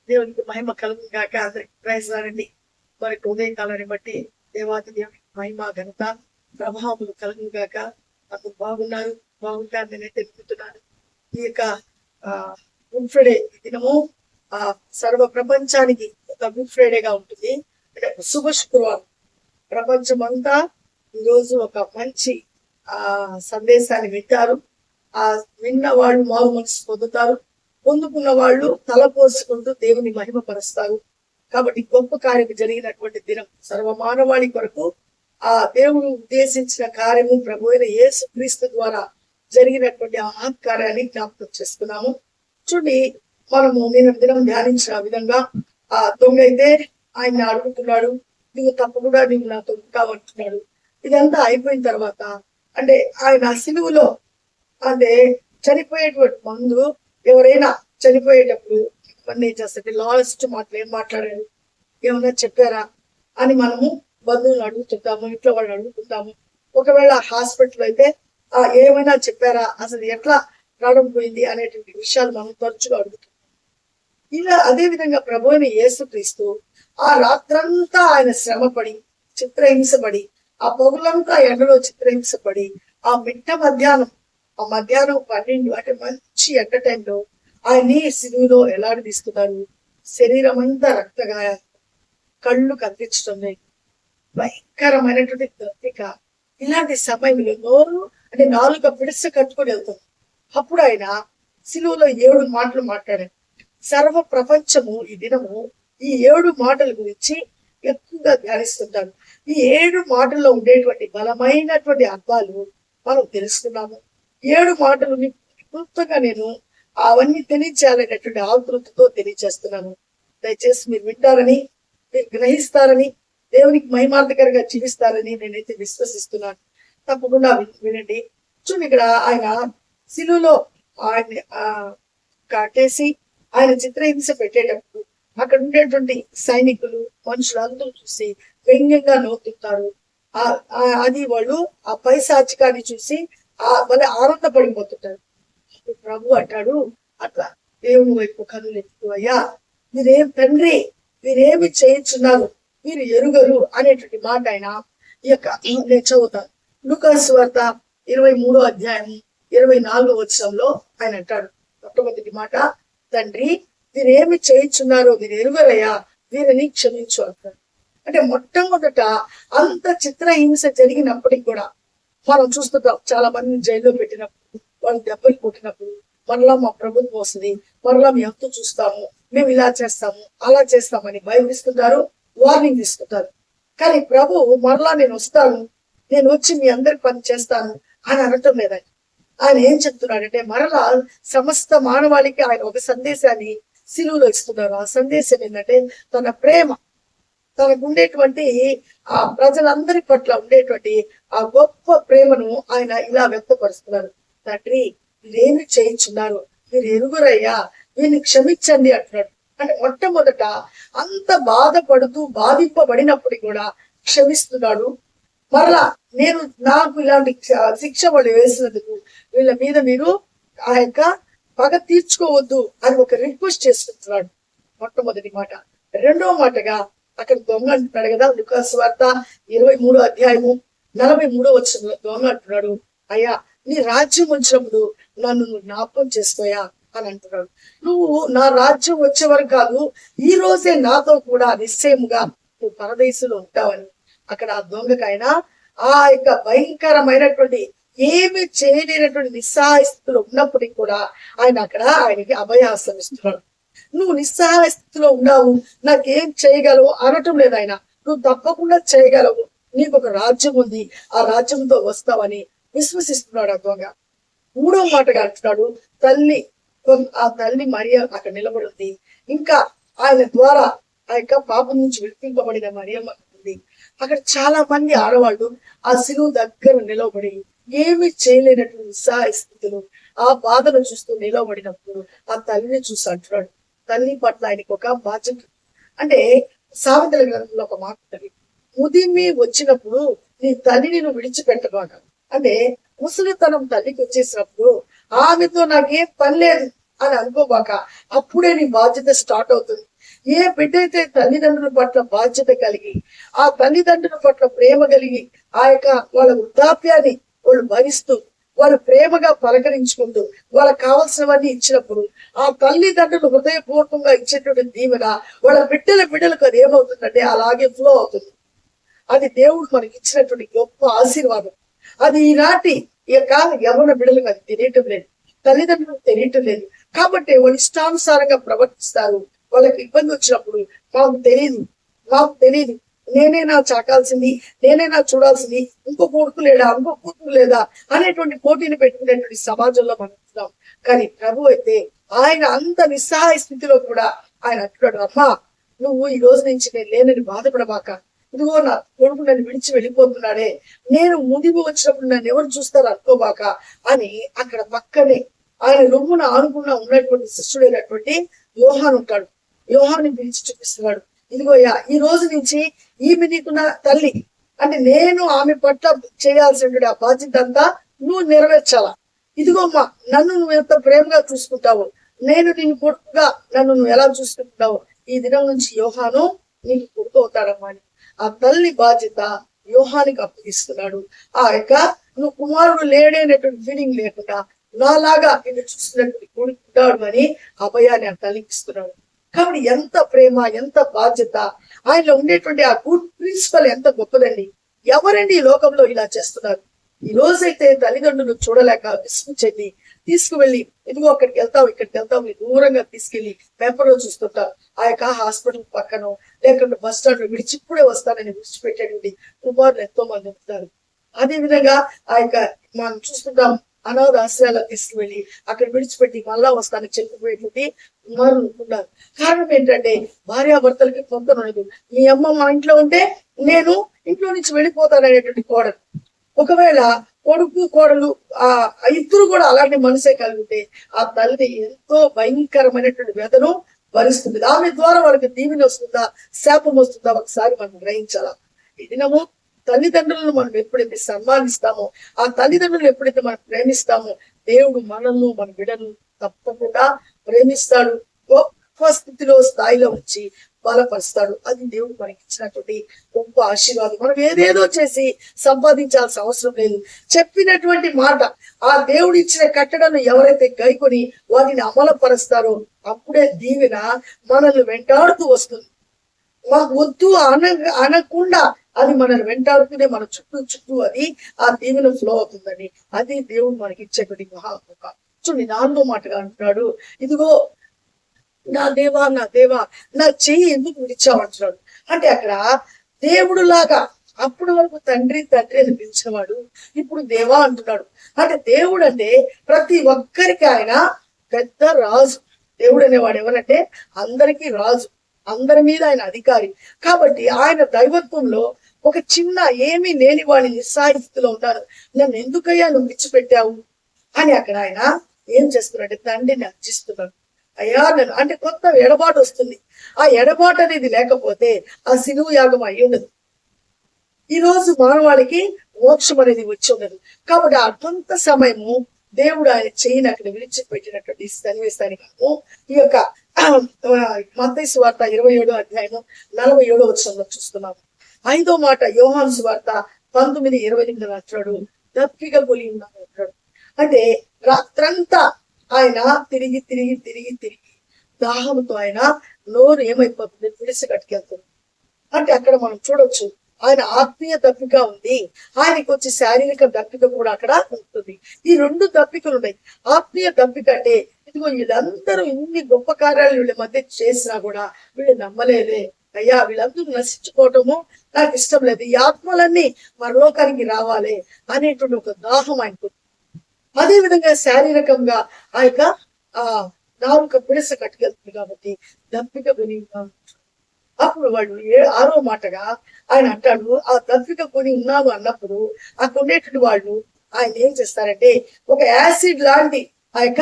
దేవునికి మహిమ కలుగు కాక. అందరికి ప్రయత్నాలండి. మరి ఉదయకాలాన్ని బట్టి దేవాది దేవునికి మహిమ ఘనత ప్రభావములు కలుగు కాక. అందరు బాగున్నారు, బాగుంటారు నేనైతే తెలుపుతున్నాను. ఈ యొక్క గుడ్ ఫ్రైడే దినము సర్వ ప్రపంచానికి ఒక గుడ్ ఫ్రైడేగా ఉంటుంది. అంటే శుభ శుక్రవారం. ప్రపంచం అంతా ఈరోజు ఒక మంచి సందేశాన్ని వింటారు. విన్న వాళ్ళు మారు మనసు పొందుతారు. పొందుకున్న వాళ్ళు తలపోసుకుంటూ దేవుని మహిమపరుస్తారు. కాబట్టి గొప్ప కార్యం జరిగినటువంటి దినం సర్వ మానవాళి కొరకు ఆ దేవుడు ఉద్దేశించిన కార్యము ప్రభు అయిన యేసు క్రీస్తు ద్వారా జరిగినటువంటి ఆ కార్యాన్ని జ్ఞాపకం చేసుకున్నాము. చూడండి, మనము నేను దినం ధ్యానించిన విధంగా ఆ దొంగ అయితే ఆయన అడుగుతున్నాడు, నువ్వు తప్పకుండా నువ్వు నాతో ఉంటావంటున్నాడు. ఇదంతా అయిపోయిన తర్వాత అంటే ఆయన సిలువులో అంటే చనిపోయేటువంటి ముందు ఎవరైనా చనిపోయేటప్పుడు ఇవన్నీ చేస్తే లాస్ట్ మాటలు ఏం మాట్లాడారు, ఏమన్నా చెప్పారా అని మనము బంధువులు అడుగుతుంటాము, ఇంట్లో వాళ్ళు అడుగుతుంటాము. ఒకవేళ హాస్పిటల్ అయితే ఏమైనా చెప్పారా, అసలు ఎట్లా ప్రాణం పోయింది అనేటువంటి విషయాలు మనం తరచుగా అడుగుతుంటాం. ఇలా అదే విధంగా ప్రభు అయిన యేసుక్రీస్తు ఆ రాత్రంతా ఆయన శ్రమపడి చిత్రహింసపడి ఆ పొగులంతా ఎండలో చిత్రహింసపడి ఆ మిట్ట మధ్యాహ్నం 12 అంటే మంచి ఎండ టైంలో ఆయన్ని సిలువలో ఎలాడదీస్తున్నారు. శరీరం అంతా రక్తగాయ, కళ్ళు కనిపించడం, భయంకరమైనటువంటి దప్పిక. ఇలాంటి సమయంలో నోరు అంటే నాలుక పిడిస కట్టుకొని వెళ్తుంది. అప్పుడు ఆయన సిలువలో 7 మాటలు మాట్లాడారు. సర్వ ప్రపంచము ఈ దినము ఈ 7 మాటల గురించి ఎక్కువగా ధ్యానిస్తుంటారు. ఈ 7 మాటల్లో ఉండేటువంటి బలమైనటువంటి అర్థాలు మనం తెలుసుకున్నాము. 7 మాటలు క్లుప్తంగా నేను అవన్నీ తెలియచేయాలనేటువంటి ఆతృతతో తెలియచేస్తున్నాను. దయచేసి మీరు వింటారని, మీరు గ్రహిస్తారని, దేవునికి మహిమార్థకరంగా జీవిస్తారని నేనైతే విశ్వసిస్తున్నాను. తప్పకుండా వినండి. చూడండి, ఇక్కడ ఆయన సిలువలో ఆయన కట్టేసి ఆయన చిత్రహింస పెట్టేటప్పుడు అక్కడ ఉండేటువంటి సైనికులు మనుషులందరూ చూసి వ్యంగ్యంగా నవ్వుతుంటారు. అది వాళ్ళు ఆ పైశాచికాన్ని చూసి వాళ్ళ ఆనందపడిపోతుంటారు. ప్రభు అంటాడు, అట్లా దేవుని వైపు కనులు ఎక్కువయ్యా, మీరేం తండ్రి మీరేమి చేయించున్నారు, మీరు ఎరుగరు అనేటువంటి మాట ఆయన ఈ యొక్క నేను చదువుతాను. లూకాసు వార్త 23వ అధ్యాయం 24వ వచనంలో ఆయన అంటాడు, మొట్టమొదటి మాట, తండ్రి మీరేమి చేయించున్నారో మీరు ఎరుగరయ్యా, వీరిని క్షమించు అంటారు. అంటే మొట్టమొదట అంత చిత్రహింస జరిగినప్పటికి కూడా మనం చూస్తుంటాం, చాలా మందిని జైల్లో పెట్టినప్పుడు, వాళ్ళు దెబ్బలు కొట్టినప్పుడు మరలా మా ప్రభుత్వం వస్తుంది, మరలా మీ హక్కు చూస్తాము, మేము ఇలా చేస్తాము అలా చేస్తామని భయమిస్తుంటారు, వార్నింగ్ ఇస్తుంటారు. కానీ ప్రభు మరలా నేను వస్తాను, నేను వచ్చి మీ అందరికి పని చేస్తాను అని అనటం లేదని. ఆయన ఏం చెప్తున్నాడంటే మరలా సమస్త మానవాళికి ఆయన ఒక సందేశాన్ని సిలువలో ఇస్తున్నారు. ఆ సందేశం ఏంటంటే తన ప్రేమ, తనకు ఉండేటువంటి ఆ ప్రజలందరి పట్ల ఉండేటువంటి ఆ గొప్ప ప్రేమను ఆయన ఇలా వ్యక్తపరుస్తున్నారు. తండ్రి మీరేమి చేయించున్నారు, మీరు ఎరుగురయ్యా, వీరిని క్షమించండి అంటున్నాడు. అంటే మొట్టమొదట అంత బాధపడుతూ బాధింపబడినప్పుడు కూడా క్షమిస్తున్నాడు. మరలా నేను నాకు ఇలాంటి శిక్ష వాళ్ళు వేసినందుకు వీళ్ళ మీద మీరు ఆ యొక్క పగ తీర్చుకోవద్దు అని ఒక రిక్వెస్ట్ చేసుకుంటున్నాడు. మొట్టమొదటి మాట. రెండవ మాటగా అక్కడ దొంగ అంటున్నాడు కదా, లూకాసు వార్త 23వ అధ్యాయము 43వ వచనంలో దొంగ అంటున్నాడు, అయ్యా నీ రాజ్యం వచ్చినప్పుడు నన్ను జ్ఞాపకం చేసుకోయా అని అంటున్నాడు. నువ్వు నా రాజ్యం వచ్చే వరకు కాదు, ఈ రోజే నాతో కూడా నిశ్చయముగా నువ్వు పరదేశంలో ఉంటావని అక్కడ ఆ దొంగకైనా ఆ యొక్క భయంకరమైనటువంటి ఏమి చేయలేనటువంటి నిస్సహాయ స్థితిలో ఉన్నప్పటికీ కూడా ఆయన అక్కడ ఆయనకి అభయాసం ఇస్తున్నాడు. నువ్వు నిస్సహాయ స్థితిలో ఉన్నావు, నాకేం చేయగలవు అనటం లేదు ఆయన. నువ్వు తప్పకుండా చేయగలవు, నీకు ఒక రాజ్యం ఉంది, ఆ రాజ్యంతో వస్తావని విశ్వసిస్తున్నాడు ఆ దొంగ. మూడవ మాటగా అంటున్నాడు, ఆ తల్లి మరియ అక్కడ నిలబడి ఉంది. ఇంకా ఆయన ద్వారా ఆ యొక్క పాపం నుంచి విడిపింపబడిన మరియమ్మ ఉంది. అక్కడ చాలా మంది ఆడవాళ్ళు ఆ సిలువ దగ్గర నిలబడి ఏమి చేయలేనటువంటి నిస్సహాయ స్థితిలో ఆ బాధను చూస్తూ నిలబడినప్పుడు ఆ తల్లిని చూసి అంటున్నాడు, తల్లి పట్ల ఆయనకు ఒక బాధ్యత. అంటే సామెతల గ్రంథంలో ఒక మాట ఉంటుంది, ముదిమి వచ్చినప్పుడు నీ తల్లిని నువ్వు విడిచిపెట్టబాక. అంటే ముసలితనం తల్లికి వచ్చేసినప్పుడు ఆమెతో నాకేం పని లేదు అని అనుకోబాక, అప్పుడే నీ బాధ్యత స్టార్ట్ అవుతుంది. ఏ బిడ్డ అయితే తల్లిదండ్రుల పట్ల బాధ్యత కలిగి ఆ తల్లిదండ్రుల పట్ల ప్రేమ కలిగి ఆ యొక్క వాళ్ళ వృద్ధాప్యాన్ని వాళ్ళు భరిస్తూ వాళ్ళు ప్రేమగా పలకరించుకుంటూ వాళ్ళకి కావాల్సినవన్నీ ఇచ్చినప్పుడు ఆ తల్లిదండ్రులు హృదయపూర్వకంగా ఇచ్చేటువంటి దీవెన వాళ్ళ బిడ్డలకు అది ఏమవుతుందంటే అలాగే ఫ్లో అవుతుంది. అది దేవుడు మనకి ఇచ్చినటువంటి గొప్ప ఆశీర్వాదం. అది ఈనాటి ఈ యొక్క యవన బిడ్డలకు అది తెలియటం లేదు, తల్లిదండ్రులకు తెలియటం లేదు. కాబట్టి వాళ్ళు ఇష్టానుసారంగా ప్రవర్తిస్తారు. వాళ్ళకి ఇబ్బంది వచ్చినప్పుడు మాకు తెలియదు నేనేనా చాకాల్సింది, నేనేనా చూడాల్సింది, ఇంకో కొడుకు లేడా, ఇంకో కూతురు లేదా అనేటువంటి పోటీని పెట్టుకునేటువంటి సమాజంలో మనం ఉన్నాం. కానీ ప్రభు అయితే ఆయన అంత నిస్సహాయ స్థితిలో కూడా ఆయన అంటున్నాడు, అమ్మా నువ్వు ఈ రోజు నుంచి నేను లేనని బాధపడబాక, ఇదిగో నా కొడుకు నన్ను విడిచి వెళ్ళిపోతున్నాడే, నేను ముదిగు వచ్చినప్పుడు నన్ను ఎవరు చూస్తారు అనుకోబాక అని అక్కడ పక్కనే ఆయన రొమ్మున ఆనుకున్న ఉన్నటువంటి శిష్యుడైనటువంటి యోహాను ఉంటాడు. యోహాను పిలిచి చూపిస్తున్నాడు, ఇదిగోయ్యా ఈ రోజు నుంచి ఈమె నీకు నా తల్లి, అంటే నేను ఆమె పట్ల చేయాల్సిన ఆ బాధ్యత అంతా నువ్వు నెరవేర్చాలా. ఇదిగోమ్మా నన్ను నువ్వు ఎంత ప్రేమగా చూసుకుంటావు, నేను నేను కొడుకుగా నన్ను నువ్వు ఎలా చూసుకుంటావు, ఈ దినం నుంచి యోహాను నీకు కొడుకు అవుతాడమ్మా అని ఆ తల్లి బాధ్యత యోహానికి అప్పగిస్తున్నాడు. ఆ యొక్క నువ్వు కుమారుడు లేడేనటువంటి ఫీలింగ్ లేకుండా నాలాగా నిన్ను చూస్తున్నటువంటి కొడుకుంటాడు అని అభయాన్ని ఆ తల్లికి ఇస్తున్నాడు. కాబట్టి ఎంత ప్రేమ, ఎంత బాధ్యత, ఆయనలో ఉండేటువంటి ఆ గుడ్ ప్రిన్సిపల్ ఎంత గొప్పదండి. ఎవరండి ఈ లోకంలో ఇలా చేస్తున్నారు? ఈ రోజైతే తల్లిదండ్రులు చూడలేక విసుగు చెంది తీసుకువెళ్ళి ఇదిగో అక్కడికి వెళ్తావు ఇక్కడికి వెళ్తావు దూరంగా తీసుకెళ్లి పేపర్లో చూస్తుంటారు. ఆ యొక్క హాస్పిటల్ పక్కన లేకుంటే బస్ స్టాండ్ విడిచి ఇప్పుడే వస్తానని విడిచిపెట్టేటువంటి కుమారులు ఎంతో మంది ఉంటారు. అదే విధంగా ఆ యొక్క మనం చూస్తుంటాం అనాథ ఆశ్రయాలకు తీసుకువెళ్ళి అక్కడ విడిచిపెట్టి మళ్ళా వస్తానని చెప్పిపోయేటువంటి కుమారులు ఉన్నారు. కారణం ఏంటంటే భార్యాభర్తలకి పొంతన ఉండదు. మీ అమ్మ మా ఇంట్లో ఉంటే నేను ఇంట్లో నుంచి వెళ్ళిపోతాననేటువంటి కోడలు. ఒకవేళ కొడుకు కోడలు ఆ ఇద్దరు కూడా అలాంటి మనసే కలిగితే ఆ తల్లి ఎంతో భయంకరమైనటువంటి వ్యధను భరిస్తుంది. ఆమె ద్వారా వాళ్ళకి దీవెన వస్తుందా శాపం వస్తుందా ఒకసారి మనం గ్రహించాలా. ఈ దినము తల్లిదండ్రులను మనం ఎప్పుడైతే సన్మానిస్తామో, ఆ తల్లిదండ్రులను ఎప్పుడైతే మనం ప్రేమిస్తామో, దేవుడు మనల్ని మన బిడ్డను తప్పకుండా ప్రేమిస్తాడు. గొప్ప స్థితిలో స్థాయిలో వచ్చి బలపరుస్తాడు. అది దేవుడు మనకి ఇచ్చినటువంటి గొప్ప ఆశీర్వాదం. మనం ఏదేదో చేసి సంపాదించాల్సిన అవసరం లేదు. చెప్పినటువంటి మాట ఆ దేవుడు ఇచ్చిన కట్టడను ఎవరైతే గైకొని వాటిని అమలుపరుస్తారో అప్పుడే దీవెన మనల్ని వెంటాడుతూ వస్తుంది. మాకు వద్దు అనకుండా అది మనల్ని వెంటాడుతూనే మన చుట్టూ అది ఆ దీవెన ఫ్లో అవుతుందని అది దేవుడు మనకి ఇచ్చేటువంటి మహాకృప. చూడండి 4వ మాటగా అంటున్నాడు, ఇదిగో నా దేవా నా చెయ్యి ఎందుకు విడిచావంటున్నాడు. అంటే అక్కడ దేవుడు లాగా అప్పుడు వరకు తండ్రి అని పిలిచేవాడు, ఇప్పుడు దేవా అంటున్నాడు. అంటే దేవుడు అంటే ప్రతి ఒక్కరికి ఆయన పెద్ద రాజు. దేవుడు అనేవాడు ఎవరంటే అందరికీ రాజు, అందరి మీద ఆయన అధికారి. కాబట్టి ఆయన దైవత్వంలో ఒక చిన్న ఏమీ లేని వాడి నిస్సాయ స్థితిలో ఉన్నారు. నన్ను ఎందుకయ్యా నువ్వు విడిచిపెట్టావు అని అక్కడ ఆయన ఏం చేస్తున్నాడు, తండ్రిని అర్జిస్తున్నాడు. అయ్యా నన్ను అంటే కొత్త ఎడబాటు వస్తుంది. ఆ ఎడబాటు అనేది లేకపోతే ఆ సిలువు యాగం అయి ఉండదు. ఈ రోజు మానవాళికి మోక్షం అనేది వచ్చి ఉండదు. కాబట్టి ఆ కొంత సమయము దేవుడు ఆయన చేయని అక్కడ విడిచిపెట్టినటువంటి సన్నివేశానికి ఈ యొక్క మత్తయి సువార్త 27వ అధ్యాయము 47వ వచనంలో చూస్తున్నాము. 5వ మాట యోహాను సువార్త 19:28 అంటాడు, దప్పిక గొలి ఉన్నాను అంటాడు. అంటే రాత్రంతా ఆయన తిరిగి దాహంతో ఆయన నోరు ఏమైపోతుంది, విడిసి కట్టుకెళ్తుంది. అంటే అక్కడ మనం చూడొచ్చు ఆయన ఆత్మీయ దప్పిక ఉంది, ఆయనకు వచ్చి శారీరక దప్పిక కూడా అక్కడ ఉంటుంది. ఈ 2 దప్పికలు ఉన్నాయి. ఆత్మీయ దప్పిక అంటే ఇదిగో వీళ్ళందరూ ఇన్ని గొప్ప కార్యాలు వీళ్ళ మధ్య చేసినా కూడా వీళ్ళు నమ్మలేదే, అయ్యా వీళ్ళందరూ నశించుకోవటము నాకు ఇష్టం లేదు, ఈ ఆత్మలన్నీ మరలోకానికి రావాలి అనేటువంటి ఒక దాహం ఆయనకు. అదే విధంగా శారీరకంగా ఆ యొక్క నాలుక పిడస కట్టుకెళ్తుంది కాబట్టి దప్పిక కొని. అప్పుడు వాళ్ళు 6వ మాటగా ఆయన అంటాడు, ఆ దప్పిక కొని ఉన్నాను అన్నప్పుడు అక్కడ ఉండేటువంటి వాళ్ళు ఆయన ఏం చేస్తారంటే ఒక యాసిడ్ లాంటి ఆ యొక్క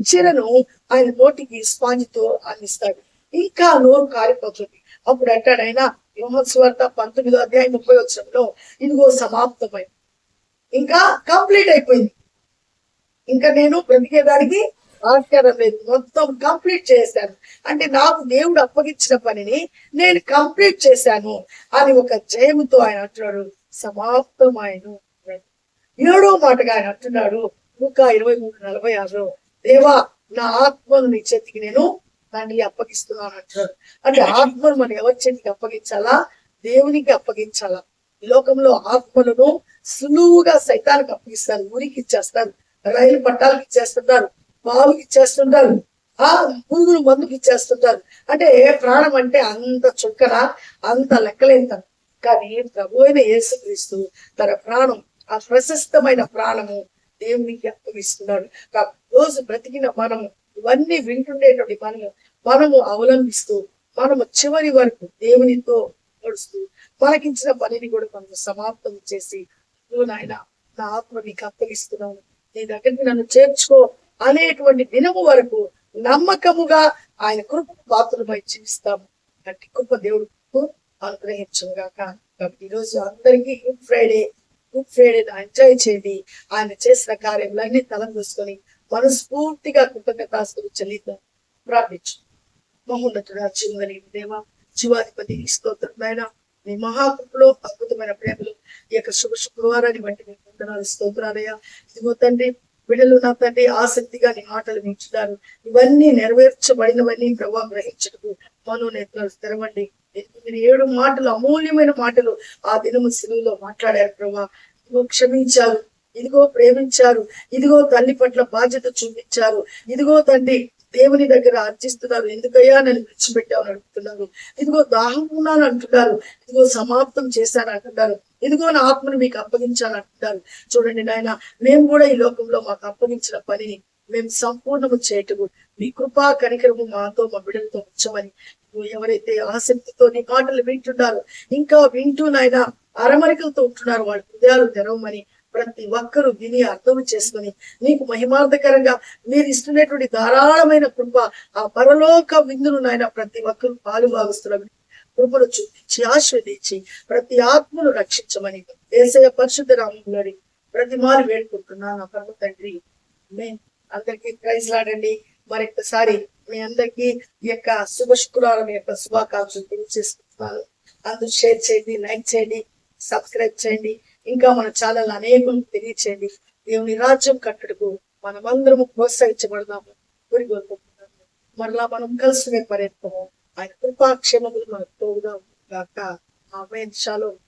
చీరను ఆయన నోటికి స్పాంజితో అందిస్తాడు. ఇంకా నోరు కారిపోతుంది. అప్పుడు అంటాడు ఆయన యోహాను సువార్త 19వ అధ్యాయం 30వ వచనంలో, ఇదిగో సమాప్తమైంది, ఇంకా కంప్లీట్ అయిపోయింది, ఇంకా నేను బ్రతికేదానికి ఆస్కారం లేదు, మొత్తం కంప్లీట్ చేశాను. అంటే నాకు దేవుడు అప్పగించిన పనిని నేను కంప్లీట్ చేశాను అని ఒక జయముతో ఆయన అంటున్నాడు, సమాప్తం ఆయన. ఏడో మాటగా ఆయన అంటున్నాడు లూకా 23:46, దేవా నా ఆత్మను నీ చేతికి నేను దాన్ని అప్పగిస్తున్నాను అంటున్నాడు. అంటే ఆత్మను మనం ఎవరి చేతికి అప్పగించాలా? దేవునికి అప్పగించాలా. ఈ లోకంలో ఆత్మలను సులువుగా సైతానికి అప్పగిస్తారు, ఊరికి ఇచ్చేస్తారు, రైలు పట్టాలకు ఇచ్చేస్తుంటారు, పాలుకి ఇచ్చేస్తుంటారు, ఆ పురుగులు మందుకి ఇచ్చేస్తుంటారు. అంటే ప్రాణం అంటే అంత చుక్కన, అంత లెక్కలేంత. కానీ ప్రభు అయిన యేసుక్రీస్తు తన ప్రాణం, ఆ ప్రశస్తమైన ప్రాణము దేవునికి అప్పగిస్తున్నాడు. రోజు బ్రతికిన మనము ఇవన్నీ వింటుండేటువంటి మనము అవలంబిస్తూ, మనము చివరి వరకు దేవునితో నడుస్తూ, మనకించిన పనిని కూడా మనం సమాప్తం చేసి, నువ్వు నాయన నా ఆత్మ నీకు అప్పగిస్తున్నాను, నీ దగ్గరికి నన్ను చేర్చుకో అనేటువంటి దినము వరకు నమ్మకముగా ఆయన కృప పాత్రమై జీవిస్తాము. అట్టి కృప దేవుడు అనుగ్రహించుగాక. కాబట్టి ఈరోజు అందరికీ గుడ్ ఫ్రైడే ఎంజాయ్ చేయండి. ఆయన చేసిన కార్యములన్నీ తలందూసుకొని మనస్ఫూర్తిగా కృతజ్ఞతాస్తులు చెల్లిద్దాం. ప్రార్థించు. మహోన్నతుడా, జీవగలిగిన దేవా, జీవాధిపతి స్తోత్రం నాయన, నీ మహాకృపలో అద్భుతమైన ప్రేమలు ఈ యొక్క శుక్రవారాన్ని బట్టి మీకు వందనాలు, స్తోత్రాలయ్యా. ఇదిగో తండ్రి, బిడ్డలు నా తండ్రి ఆసక్తిగా నీ మాటలు వింటున్నారు. ఇవన్నీ నెరవేర్చబడినవన్నీ ప్రభావ గ్రహించటకు మనోనేతలు తెరవండి. 7 మాటలు, అమూల్యమైన మాటలు ఆ దినము సిలువలో మాట్లాడారు ప్రభా. ఇదిగో క్షమించారు, ఇదిగో ప్రేమించారు, ఇదిగో తల్లి పట్ల బాధ్యత చూపించారు, ఇదిగో తండ్రి దేవుని దగ్గర అర్చిస్తున్నారు, ఎందుకయ్యా నన్ను విడిచిపెట్టామని అడుగుతున్నారు, ఇదిగో దాహం ఉన్నాను అంటున్నారు, ఇదిగో సమాప్తం చేశాను అంటున్నారు, ఇదిగో నా ఆత్మను మీకు అప్పగించాను అంటున్నారు. చూడండి నాయన, మేము కూడా ఈ లోకంలో మాకు అప్పగించిన పనిని మేము సంపూర్ణము చేయటము మీ కృపా కనికరము మాతో, మా బిడ్డలతో ఉంచమని, ఎవరైతే ఆసక్తితో నీ మాటలు వింటున్నారో, ఇంకా వింటూ నాయన అరమరికలతో ఉంటున్నారు, వాళ్ళ హృదయాలు తెరవమని ప్రతి ఒక్కరూ విని అర్థం చేసుకొని నీకు మహిమార్థకరంగా మీరు ఇస్తున్నటువంటి ధారాళమైన కృప, ఆ పరలోక విందును నాయన ప్రతి ఒక్కరూ పాలు భావిస్తున్నారు. కృపను చూపించి ఆశ్రదించి ప్రతి ఆత్మను రక్షించమని యేసయ్య పరిశుద్ధ నామములోని ప్రతి మారు వేడుకుంటున్నాను నా పరమ తండ్రి. అందరికీ ప్రైజ్ లాడండి. మరొకసారి మీ అందరికీ ఈ యొక్క శుభ శుక్రవారం యొక్క శుభాకాంక్షలు తెలియజేసుకుంటున్నాను. అందరూ షేర్ చేయండి, లైక్ చేయండి, సబ్స్క్రైబ్ చేయండి. ఇంకా మన ఛానల్ అనేకులు తెలియచేయండి. దేవుని రాజ్యం కట్టుటకు మనమందరము ప్రోత్సహించబడదాము. కోరుకుంటున్నాము. మరలా మనం కలుసుకునే పర్యంతము ఆయన కృపాక్షేమములు మనకు తోడుగా గాక. ఆమేన్. షాలోమ్.